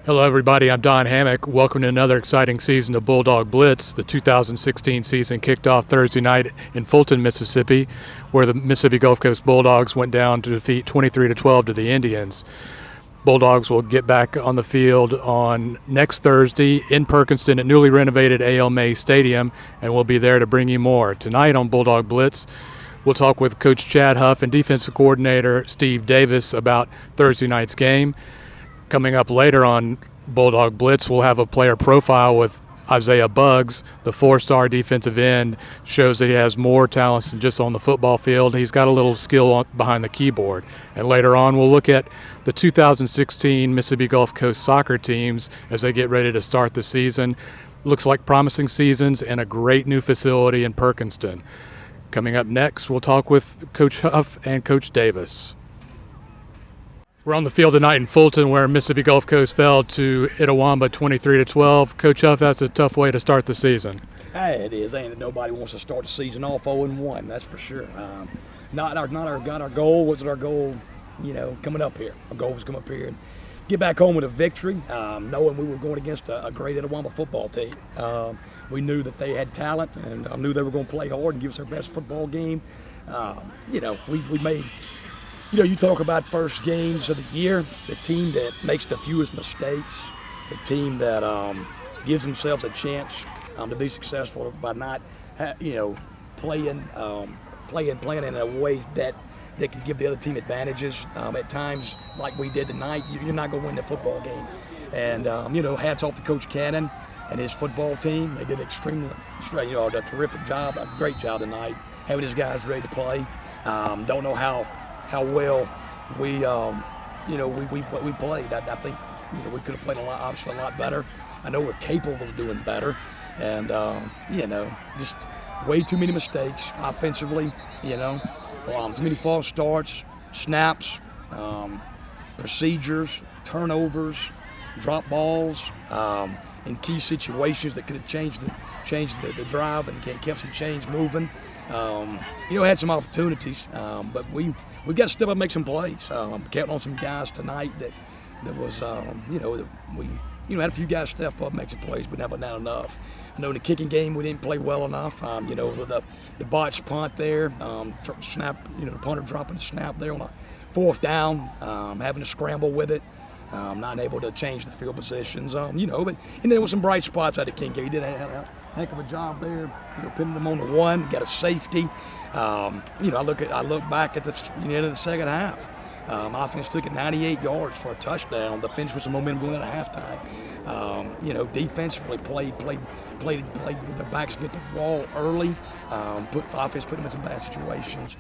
Hello everybody, I'm Don Hammock. Welcome to another exciting season of Bulldog Blitz. The 2016 season kicked off Thursday night in Fulton, Mississippi, where the Mississippi Gulf Coast Bulldogs went down to defeat 23-12 to the Indians. Bulldogs will get back on the field on next Thursday in Perkinston at newly renovated A.L. May Stadium, and we'll be there to bring you more. Tonight on Bulldog Blitz, we'll talk with Coach Chad Huff and defensive coordinator Steve Davis about Thursday night's game. Coming up later on Bulldog Blitz, we'll have a player profile with Isaiah Buggs, the four-star defensive end. Shows that he has more talents than just on the football field. He's got a little skill behind the keyboard. And later on, we'll look at the 2016 Mississippi Gulf Coast soccer teams as they get ready to start the season. Looks like promising seasons and a great new facility in Perkinston. Coming up next, we'll talk with Coach Huff and Coach Davis. We're on the field tonight in Fulton where Mississippi Gulf Coast fell to Itawamba 23-12. Coach Huff, that's a tough way to start the season. Hey, it is. Ain't it? Nobody wants to start the season off 0-1. That's for sure. Not our goal. Wasn't our goal, coming up here. Our goal was to come up here and get back home with a victory, knowing we were going against a great Itawamba football team. We knew that they had talent, and I knew they were going to play hard and give us our best football game. We made. You talk about first games of the year, the team that makes the fewest mistakes, the team that gives themselves a chance to be successful by not, playing in a way that can give the other team advantages. At times, like we did tonight, you're not going to win the football game. And, hats off to Coach Cannon and his football team. They did a terrific job, a great job tonight, having his guys ready to play. Don't know how well we played. I think we could have played obviously a lot better. I know we're capable of doing better, and just way too many mistakes offensively. Too many false starts, snaps, procedures, turnovers, drop balls, in key situations that could have changed the drive and kept some chains moving. Had some opportunities, but we got to step up and make some plays. I'm counting on some guys tonight that was, we had a few guys step up, make some plays, but never not enough. I know in the kicking game we didn't play well enough. With the botched punt there, snap, the punter dropping the snap there on a fourth down, having to scramble with it. Not able to change the field positions, but and then there was some bright spots out of King. He did a heck of a job there, pinning them on the one, got a safety. I look back at the end of the second half. Offense took it 98 yards for a touchdown. The finish with some momentum going at halftime. Defensively played with their backs against the wall early. Offense put them in some bad situations.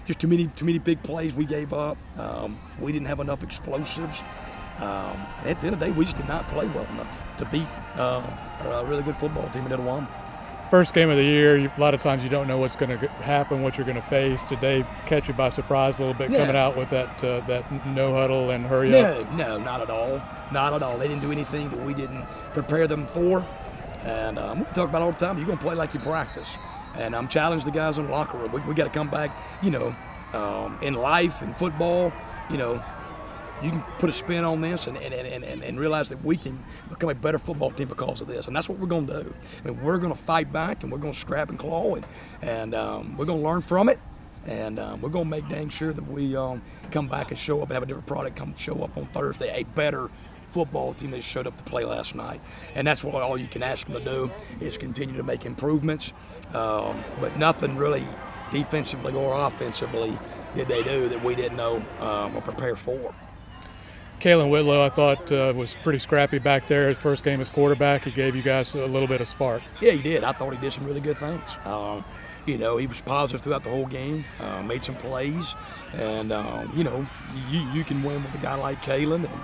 Just too many big plays we gave up. We didn't have enough explosives. At the end of the day, we just did not play well enough to beat a really good football team in Itawamba. First game of the year, a lot of times you don't know what's going to happen, what you're going to face. Did they catch you by surprise a little bit coming out with that no huddle and hurry up? No, not at all. Not at all. They didn't do anything that we didn't prepare them for. And we talk about it all the time. You're going to play like you practice. And I'm challenging the guys in the locker room. We got to come back, in life, in football, you can put a spin on this and realize that we can become a better football team because of this. And that's what we're going to do. We're going to fight back, and we're going to scrap and claw, and we're going to learn from it. And we're going to make dang sure that we come back and show up and have a different product show up on Thursday, a better football team that showed up to play last night. And that's what all you can ask them to do is continue to make improvements. But nothing really defensively or offensively did they do that we didn't know or prepare for. Kalen Whitlow, I thought, was pretty scrappy back there. His first game as quarterback, he gave you guys a little bit of spark. Yeah, he did. I thought he did some really good things. He was positive throughout the whole game, made some plays, and, you can win with a guy like Kalen. And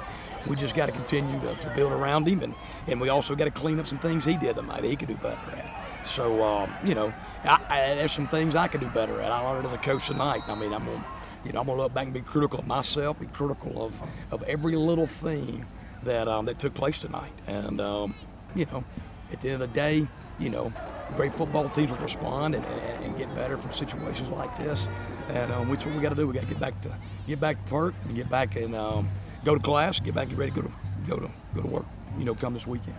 we just got to continue to build around him, and we also got to clean up some things he did tonight that he could do better at. So, there's some things I could do better at. I learned as a coach tonight. I mean, I'm gonna look back and be critical of myself, be critical of every little thing that took place tonight. And at the end of the day, great football teams will respond and get better from situations like this. And that's what we got to do. We got to get back to work and get back and go to class, get ready to go to work. Come this weekend.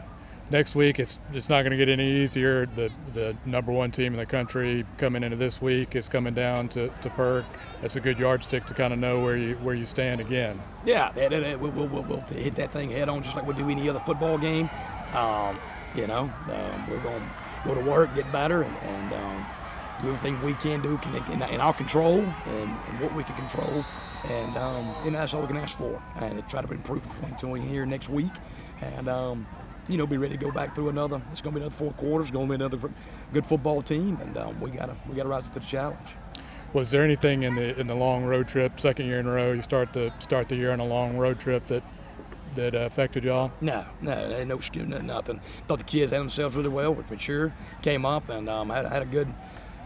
Next week, it's not going to get any easier. The number one team in the country coming into this week is coming down to Perk. That's a good yardstick to kind of know where you stand again. Yeah, we'll hit that thing head on just like we do any other football game. We're going to go to work, get better, and do everything we can do in our control and what we can control. And that's all we can ask for. And try to improve from 2020 here next week. And be ready to go back through another. It's going to be another 4 quarters. It's going to be another good football team, and we gotta rise up to the challenge. Was there anything in the long road trip, second year in a row, you start the year on a long road trip that affected y'all? No excuse, nothing. Thought the kids had themselves really well. Were mature, came up, and had a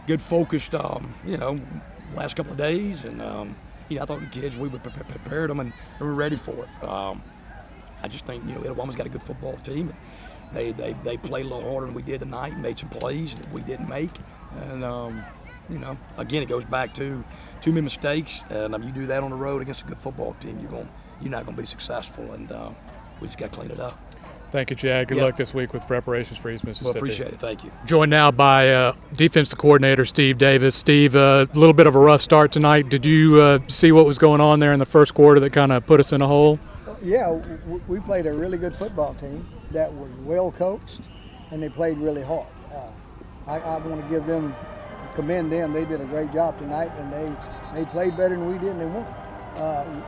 good focused last couple of days, and I thought the kids, we prepared them and they were ready for it. I just think Itawamba's got a good football team. They played a little harder than we did tonight, made some plays that we didn't make, and again it goes back to too many mistakes. And you do that on the road against a good football team, you're not going to be successful, and we just got to clean it up. Thank you, Chad. Good luck this week with preparations for East Mississippi. Well, appreciate it. Thank you. Joined now by defensive coordinator Steve Davis. Steve, a little bit of a rough start tonight. Did you see what was going on there in the first quarter that kind of put us in a hole? Yeah, we played a really good football team that was well coached, and they played really hard. I want to commend them. They did a great job tonight, and they played better than we did, and they won.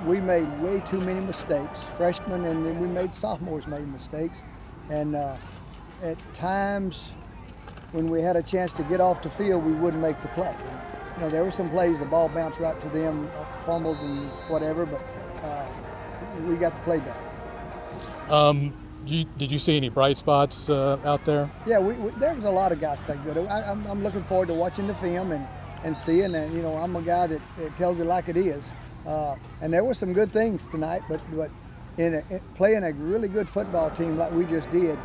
We made way too many mistakes, freshmen, and then we made sophomores made mistakes. And at times when we had a chance to get off the field, we wouldn't make the play. There were some plays, the ball bounced right to them, fumbles and whatever, but we got to play better. Did you see any bright spots out there? Yeah, there was a lot of guys playing good. I'm looking forward to watching the film and seeing, and I'm a guy that tells it like it is. And there were some good things tonight, but in playing a really good football team like we just did,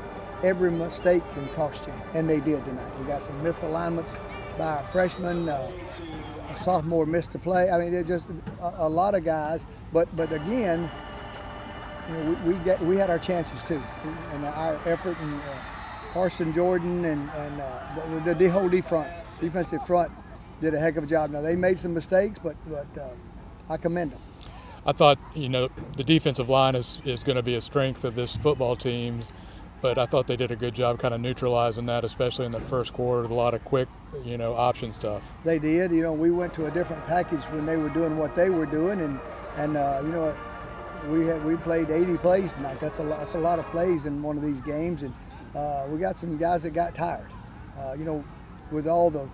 every mistake can cost you, and they did tonight. We got some misalignments by our freshmen. A sophomore missed a play. I mean, there's just a lot of guys, but again, we had our chances too, and our effort, and Carson Jordan and the whole defensive front did a heck of a job. Now they made some mistakes, but I commend them. I thought the defensive line is going to be a strength of this football team, but I thought they did a good job kind of neutralizing that, especially in the first quarter with a lot of quick option stuff. They did. We went to a different package when they were doing what they were doing, and we played 80 plays tonight. That's a lot of plays in one of these games, and we got some guys that got tired. With all the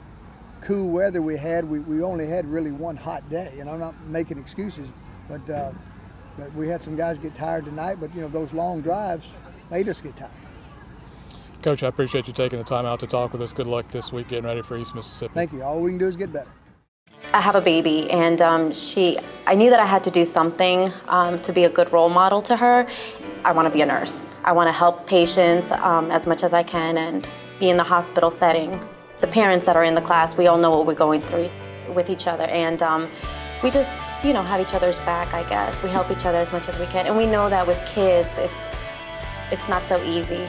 cool weather we had, we only had really one hot day, and I'm not making excuses, but we had some guys get tired tonight. But those long drives made us get tired. Coach, I appreciate you taking the time out to talk with us. Good luck this week getting ready for East Mississippi. Thank you. All we can do is get better. I have a baby, and I knew that I had to do something to be a good role model to her. I want to be a nurse. I want to help patients as much as I can and be in the hospital setting. The parents that are in the class, we all know what we're going through with each other, and we just, have each other's back, I guess. We help each other as much as we can, and we know that with kids, it's not so easy.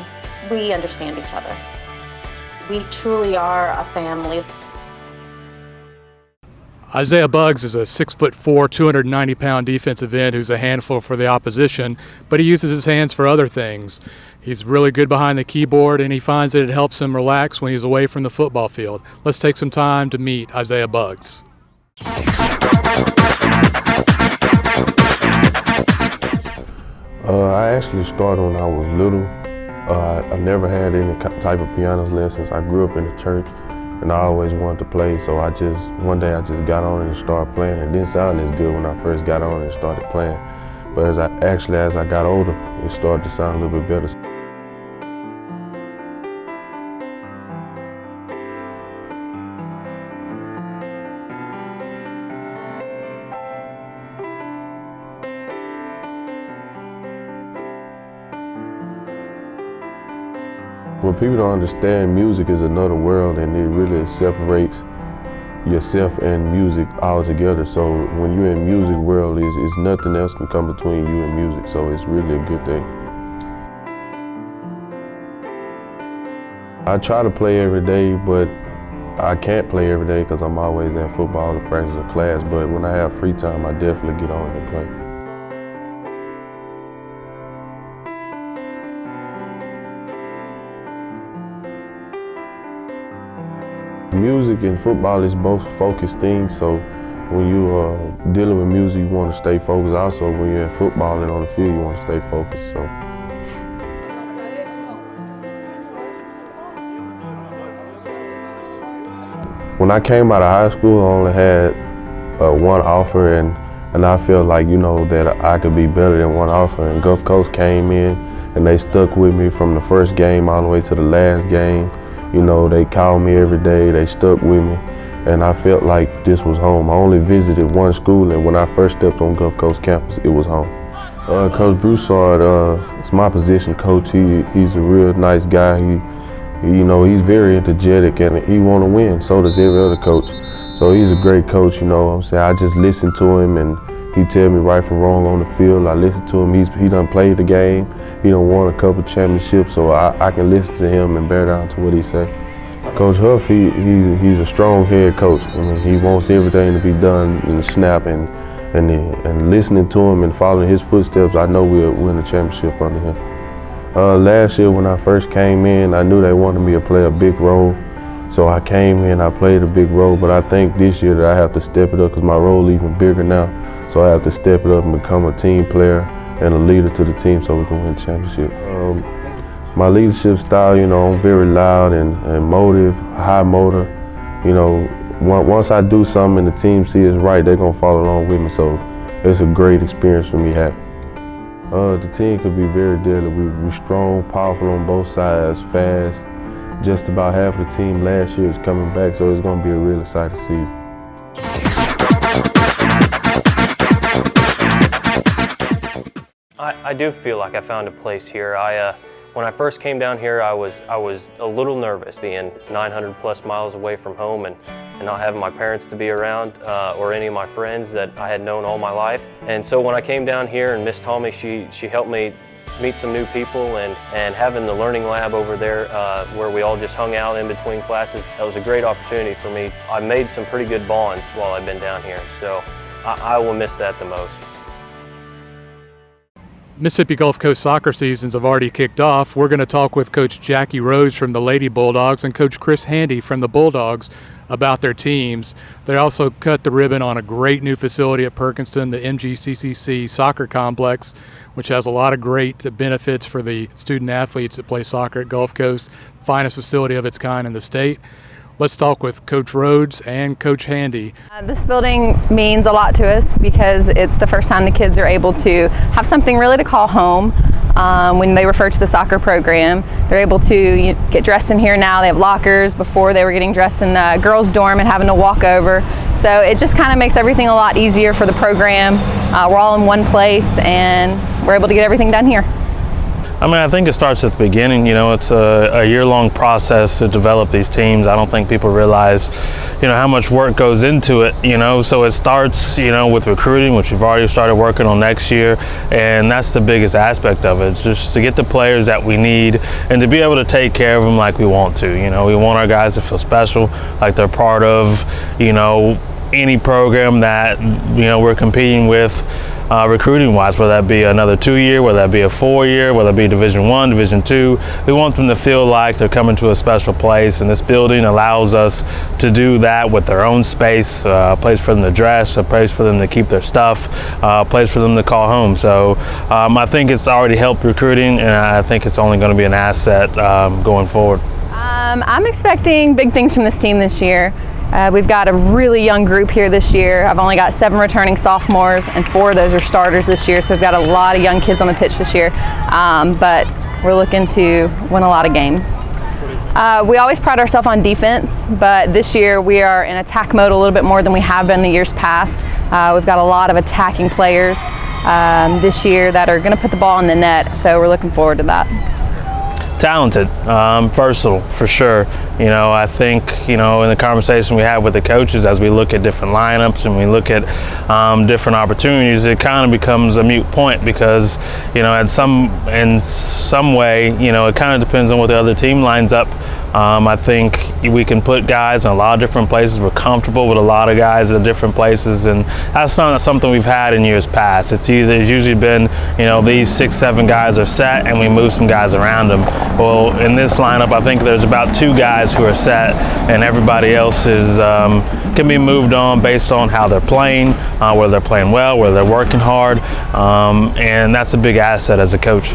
We understand each other. We truly are a family. Isaiah Buggs is a 6'4", 290-pound defensive end who's a handful for the opposition, but he uses his hands for other things. He's really good behind the keyboard, and he finds that it helps him relax when he's away from the football field. Let's take some time to meet Isaiah Buggs. I actually started when I was little. I never had any type of piano lessons. I grew up in the church, and I always wanted to play, so one day I just got on and started playing. It didn't sound as good when I first got on and started playing, But as I got older, it started to sound a little bit better. What people don't understand, music is another world, and it really separates yourself and music all together. So when you're in music world, is nothing else can come between you and music. So it's really a good thing. I try to play every day, but I can't play every day because I'm always at football or practice or class. But when I have free time, I definitely get on and play. Music and football is both focused things, so when you're dealing with music, you want to stay focused. Also, when you're at football and on the field, you want to stay focused. So. When I came out of high school, I only had one offer, and I felt like, you know, that I could be better than one offer. And Gulf Coast came in, and they stuck with me from the first game all the way to the last game. You know, they called me every day, they stuck with me, and I felt like this was home. I only visited one school, and when I first stepped on Gulf Coast campus, it was home. Coach Broussard, it's my position coach. He's a real nice guy. You know, he's very energetic, and he want to win. So does every other coach. So he's a great coach, you know what I'm saying? I just listen to him, and he tell me right from wrong on the field. I listen to him. He done played the game. He done won a couple championships, so I can listen to him and bear down to what he say. Coach Huff, he's a strong head coach. I mean, he wants everything to be done in a snap, and listening to him and following his footsteps, I know we'll win a championship under him. Last year when I first came in, I knew they wanted me to play a big role. So I came in, I played a big role, but I think this year that I have to step it up because my role is even bigger now. So I have to step it up and become a team player and a leader to the team so we can win the championship. My leadership style, you know, I'm very loud and motive, high motor. You know, once I do something and the team see it's right, they're gonna follow along with me. So it's a great experience for me having. The team could be very deadly. We're strong, powerful on both sides, fast. Just about half of the team last year is coming back, so it's gonna be a real exciting season. I do feel like I found a place here. When I first came down here, I was a little nervous being 900 plus miles away from home and not having my parents to be around or any of my friends that I had known all my life. And so when I came down here and Miss Tommy, she helped me meet some new people and having the learning lab over there where we all just hung out in between classes, that was a great opportunity for me. I made some pretty good bonds while I've been down here, so I will miss that the most. Mississippi Gulf Coast soccer seasons have already kicked off. We're going to talk with Coach Jackie Rose from the Lady Bulldogs and Coach Chris Handy from the Bulldogs about their teams. They also cut the ribbon on a great new facility at Perkinston, the MGCCC soccer complex, which has a lot of great benefits for the student athletes that play soccer at Gulf Coast, finest facility of its kind in the state. Let's talk with Coach Rhodes and Coach Handy. This building means a lot to us because it's the first time the kids are able to have something really to call home. When they refer to the soccer program, they're able to get dressed in here now. They have lockers. Before they were getting dressed in the girls' dorm and having to walk over. So it just kind of makes everything a lot easier for the program. We're all in one place and we're able to get everything done here. I mean, I think it starts at the beginning. You know, it's a year-long process to develop these teams. I don't think people realize, you know, how much work goes into it, you know. So it starts, you know, with recruiting, which we've already started working on next year. And that's the biggest aspect of it. It's just to get the players that we need and to be able to take care of them like we want to. You know, we want our guys to feel special, like they're part of, you know, any program that, you know, we're competing with. Recruiting-wise, whether that be another 2-year, whether that be a 4-year, whether that be Division I, Division II, we want them to feel like they're coming to a special place, and this building allows us to do that with their own space, a place for them to dress, a place for them to keep their stuff, a place for them to call home. So I think it's already helped recruiting, and I think it's only going to be an asset going forward. I'm expecting big things from this team this year. We've got a really young group here this year. I've only got 7 returning sophomores, and 4 of those are starters this year, so we've got a lot of young kids on the pitch this year. But we're looking to win a lot of games. We always pride ourselves on defense, but this year we are in attack mode a little bit more than we have been the years past. We've got a lot of attacking players this year that are going to put the ball in the net, so we're looking forward to that. Talented, versatile for sure. You know, I think, you know, in the conversation we have with the coaches as we look at different lineups and we look at different opportunities, it kind of becomes a moot point because, you know, in some way, you know, it kind of depends on what the other team lines up. I think we can put guys in a lot of different places. We're comfortable with a lot of guys at different places, and that's not something we've had in years past. It's usually been, you know, these 6, 7 guys are set and we move some guys around them. Well, in this lineup, I think there's about 2 guys who are set, and everybody else is can be moved on based on how they're playing, whether they're playing well, whether they're working hard, and that's a big asset as a coach.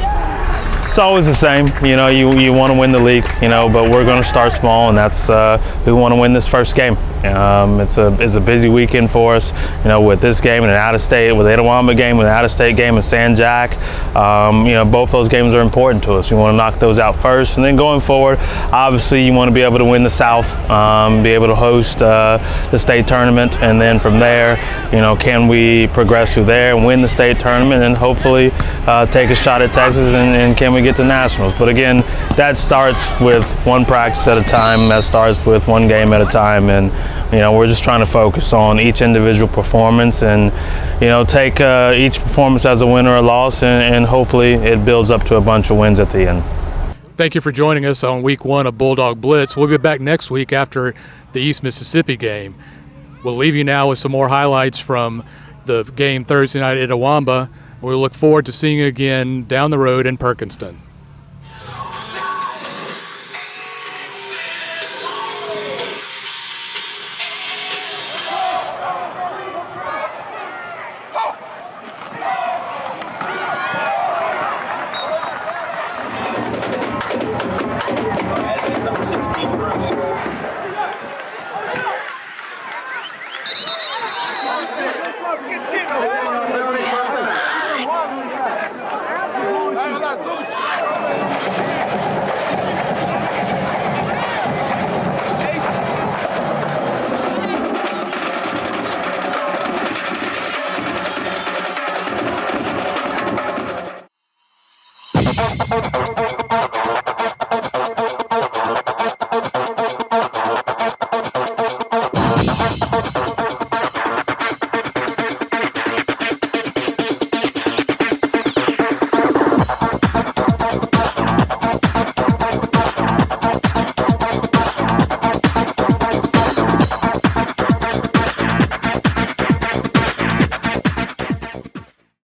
It's always the same, you know, you want to win the league, you know, but we're going to start small, and that's we want to win this first game. It's a busy weekend for us, you know, with this game and an out-of-state, with the Itawamba game, with an out-of-state game in San Jack. You know, both those games are important to us. We want to knock those out first, and then going forward, obviously you want to be able to win the South, be able to host the state tournament, and then from there, you know, can we progress through there and win the state tournament, and hopefully take a shot at Texas, and can we get to nationals. But again, that starts with one practice at a time, that starts with one game at a time, and you know, we're just trying to focus on each individual performance and, you know, take each performance as a win or a loss, and hopefully it builds up to a bunch of wins at the end. Thank you for joining us on week 1 of Bulldog Blitz. We'll be back next week after the East Mississippi game. We'll leave you now with some more highlights from the game Thursday night at Itawamba. We look forward to seeing you again down the road in Perkinston.